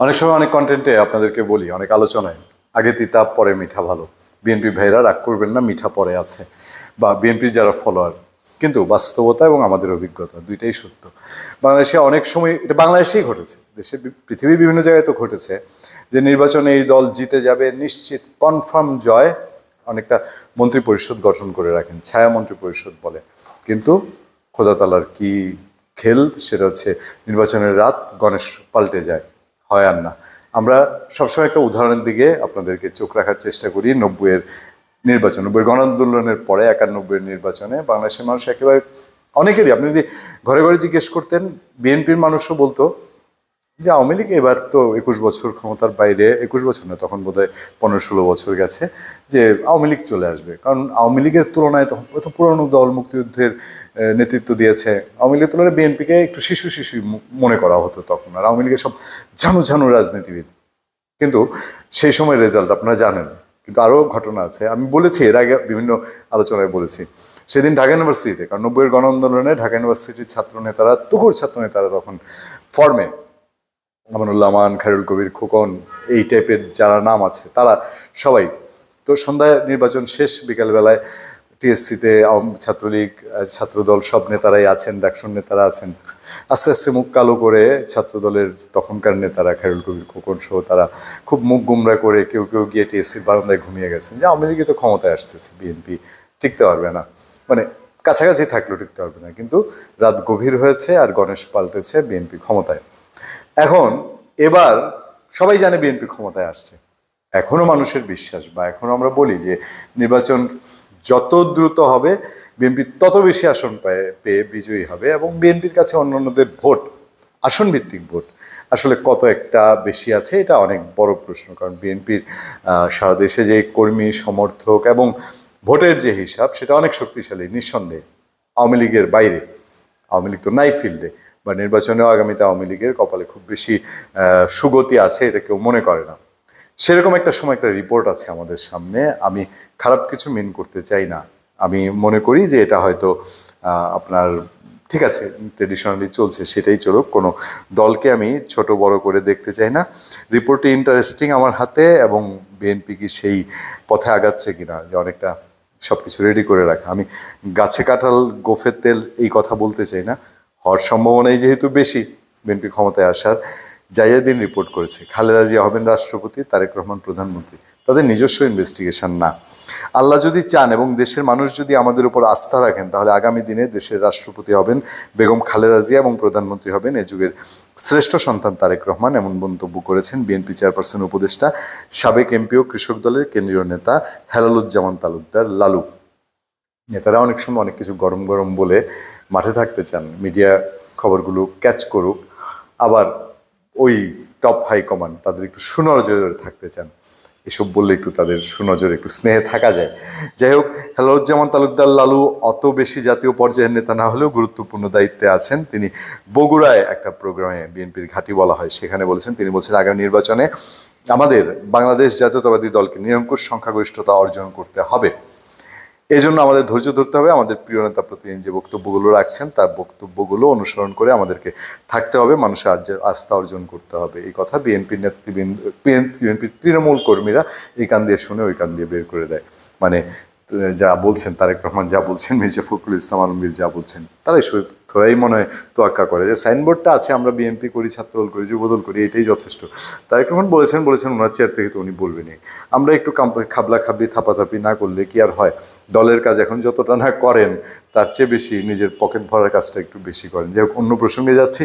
অনেক সময় অনেক কন্টেন্টে আপনাদেরকে বলি, অনেক আলোচনায় আগে তিতা পরে মিঠা ভালো। বিএনপি ভাইরা রাগ করবেন না, মিঠা পরে আছে, বা বিএনপির যারা ফলোয়ার। কিন্তু বাস্তবতা এবং আমাদের অভিজ্ঞতা দুইটাই সত্য। বাংলাদেশে অনেক সময়, এটা বাংলাদেশেই ঘটেছে, দেশে পৃথিবীর বিভিন্ন জায়গায় তো ঘটেছে, যে নির্বাচনে এই দল জিতে যাবে নিশ্চিত, কনফার্ম জয়, অনেকটা মন্ত্রী পরিষদ গঠন করে রাখেন, ছায়া মন্ত্রী পরিষদ বলে। কিন্তু খোদা তালার কি খেল, সেটা হচ্ছে নির্বাচনের রাত গণেশ পাল্টে যায়, হয় আর না। আমরা সবসময় একটা উদাহরণের দিকে আপনাদেরকে চোখ রাখার চেষ্টা করি। 90-এর নির্বাচন, 90-এর গণ আন্দোলনের পরে 91-এর নির্বাচনে বাংলাদেশের মানুষ একেবারে অনেকেরই, আপনি যদি ঘরে ঘরে জিজ্ঞেস করতেন, বিএনপির মানুষও বলতো যে আওয়ামী লীগ এবার তো 21 বছর ক্ষমতার বাইরে, 21 বছর না, তখন বোধহয় 15-16 বছর গেছে, যে আওয়ামী লীগ চলে আসবে। কারণ আওয়ামী লীগের তুলনায় তখন এত পুরনো দল, মুক্তিযুদ্ধের নেতৃত্ব দিয়েছে, আওয়ামী লীগের তুলনায় বিএনপিকে একটু শিশু শিশু মনে করা হতো তখন। আর আওয়ামী লীগের সব ঝানু ঝানু রাজনীতিবিদ। কিন্তু সেই সময় রেজাল্ট আপনারা জানেন। কিন্তু আরও ঘটনা আছে, আমি বলেছি এর আগে বিভিন্ন আলোচনায় বলেছি। সেদিন ঢাকা ইউনিভার্সিটিতে, কারণ 90-এর গণ আন্দোলনে ঢাকা ইউনিভার্সিটির ছাত্র নেতারা, তুখোর ছাত্র নেতারা তখন ফর্মে, আমানুল্লাহ আমান, খায়রুল কবির খোকন, এই টাইপের যারা নাম আছে তারা সবাই। তো সন্ধ্যায় নির্বাচন শেষ, বিকালবেলায় টিএসসিতে ছাত্রলীগ, ছাত্রদল সব নেতারাই আছেন, ডাকসুর নেতারা আছেন। আস্তে আস্তে মুখ কালো করে ছাত্রদলের তখনকার নেতারা, খায়রুল কবির খোকন সহ, তারা খুব মুখ গুমরা করে কেউ কেউ গিয়ে টিএসসির বারান্দায় ঘুমিয়ে গেছেন, যে আওয়ামী লীগে তো ক্ষমতায় আসতেছে, বিএনপি টিকতে পারবে না, মানে কাছাকাছি থাকলেও টিকতে পারবে না। কিন্তু রাত গভীর হয়েছে আর গণেশ পাল্টেছে, বিএনপি ক্ষমতায়। এখন এবার সবাই জানে বিএনপি ক্ষমতায় আসছে, এখনো মানুষের বিশ্বাস, বা এখনো আমরা বলি যে নির্বাচন যত দ্রুত হবে বিএনপি তত বেশি আসন পেয়ে বিজয়ী হবে। এবং বিএনপির কাছে অন্যান্যদের ভোট, আসন ভিত্তিক ভোট আসলে কত একটা বেশি আছে, এটা অনেক বড় প্রশ্ন। কারণ বিএনপির সারা দেশে যে কর্মী সমর্থক এবং ভোটের যে হিসাব, সেটা অনেক শক্তিশালী নিঃসন্দেহে, আওয়ামী লীগের বাইরে। আওয়ামী লীগ তো নাই ফিল্ডে, বা নির্বাচনেও আগামীতে আওয়ামী লীগের কপালে খুব বেশি সুগতি আছে, এটা কেউ মনে করে না। সেরকম একটা সময় একটা রিপোর্ট আছে আমাদের সামনে। আমি খারাপ কিছু মিন করতে চাই না, আমি মনে করি যে এটা হয়তো আপনার ঠিক আছে, ট্রেডিশনালি চলছে, সেটাই চলুক, কোনো দলকে আমি ছোট বড় করে দেখতে চাই না। রিপোর্টটি ইন্টারেস্টিং আমার হাতে, এবং বিএনপি কি সেই পথে আগাচ্ছে কিনা, যে অনেকটা সব কিছু রেডি করে রাখা। আমি গাছে কাঁঠাল গোফের তেল এই কথা বলতে চাই না, হওয়ার সম্ভাবনাই যেহেতু বেশি বিএনপি ক্ষমতায় আসার। জাইয়াদিন রিপোর্ট করেছে খালেদা জিয়া হবেন রাষ্ট্রপতি, তারেক রহমান প্রধানমন্ত্রী, তাদের নিজস্ব ইনভেস্টিগেশন না। আল্লাহ যদি চান এবং দেশের মানুষ যদি আমাদের উপর আস্থা রাখেন, তাহলে আগামী দিনে দেশের রাষ্ট্রপতি হবেন বেগম খালেদা জিয়া, এবং প্রধানমন্ত্রী হবেন এ যুগের শ্রেষ্ঠ সন্তান তারেক রহমান। এমন মন্তব্য করেছেন বিএনপি চেয়ারপারসন উপদেষ্টা, সাবেক এমপি ও কৃষক দলের কেন্দ্রীয় নেতা হেলালুজ্জামান তালুকদার লালু। নেতারা অনেক সময় অনেক কিছু গরম গরম বলে মাঠে থাকতে চান, মিডিয়া খবরগুলো ক্যাচ করুক, আবার ওই টপ হাই কমান্ড তাদের একটু সুনজরে থাকতে চান, এসব বললে একটু তাদের সুনজরে একটু স্নেহে থাকা যায়। যাই হোক, হেলালুজ্জামান তালুকদার লালু অত বেশি জাতীয় পর্যায়ের নেতা না হলেও গুরুত্বপূর্ণ দায়িত্বে আছেন। তিনি বগুড়ায় একটা প্রোগ্রামে, বিএনপির ঘাঁটি বলা হয়, সেখানে বলেছেন, তিনি বলছেন আগামী নির্বাচনে আমাদের বাংলাদেশ জাতীয়তাবাদী দলকে নিরঙ্কুশ সংখ্যাগরিষ্ঠতা অর্জন করতে হবে। এই জন্য আমাদের ধৈর্য ধরতে হবে, আমাদের প্রিয় নেতা প্রতিদিন যে বক্তব্যগুলো রাখছেন তার বক্তব্যগুলো অনুসরণ করে আমাদেরকে থাকতে হবে, মানুষের আস্থা অর্জন করতে হবে। এই কথা বিএনপির নেতৃবৃন্দ, বিএনপির তৃণমূল কর্মীরা এই কান দিয়ে শুনে ওই কান দিয়ে বের করে দেয়। মানে যা বলছেন তারেক রহমান, যা বলছেন মির্জা ফখরুল ইসলাম আলমগীর, যা বলছেন তারাই থোড়াই মনে হয় তোয়াক্কা করে, যে সাইনবোর্ডটা আছে আমরা বিএনপি করি, ছাত্রদল করি, যুবদল করি, এটাই যথেষ্ট। তারেক রহমান বলেছেন ওনার চেয়ার থেকে তো উনি বলবেনই। আমরা একটু খাবলা খাবলি থাপাথাপি না করলে কি আর হয়? দলের কাজ এখন যতটা না করেন তার চেয়ে বেশি নিজের পকেট ভরার কাজটা একটু বেশি করেন। যাই হোক, অন্য প্রসঙ্গে যাচ্ছি।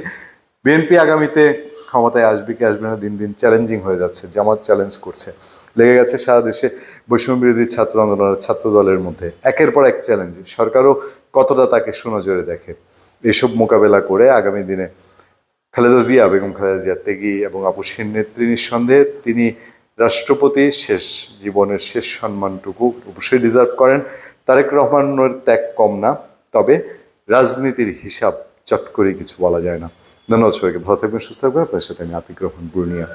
বিএনপি আগামীতে ক্ষমতায় আসবে কি আসবে না দিন দিন চ্যালেঞ্জিং হয়ে যাচ্ছে। জামাত চ্যালেঞ্জ করছে, লেগে গেছে সারা দেশে বৈষম্য বিরোধী ছাত্র আন্দোলনের ছাত্র দলের মধ্যে একের পর এক চ্যালেঞ্জ। সরকারও কতটা তাকে সুনজরে দেখে। এসব মোকাবেলা করে আগামী দিনে খালেদা জিয়া, বেগম খালেদা জিয়া ত্যাগী এবং আপসহীন নেত্রী, নিঃসন্দেহে তিনি রাষ্ট্রপতি শেষ জীবনের শেষ সম্মানটুকু অবশ্যই ডিজার্ভ করেন। তারেক রহমানের ত্যাগ কম না, তবে রাজনীতির হিসাব চট করে কিছু বলা যায় না। ধন্যবাদ সবাইকে, ভালো থাকবেন, সুস্থ থাকবেন। আপনার সাথে আমি আতিক রহমান, পূর্ণিয়া।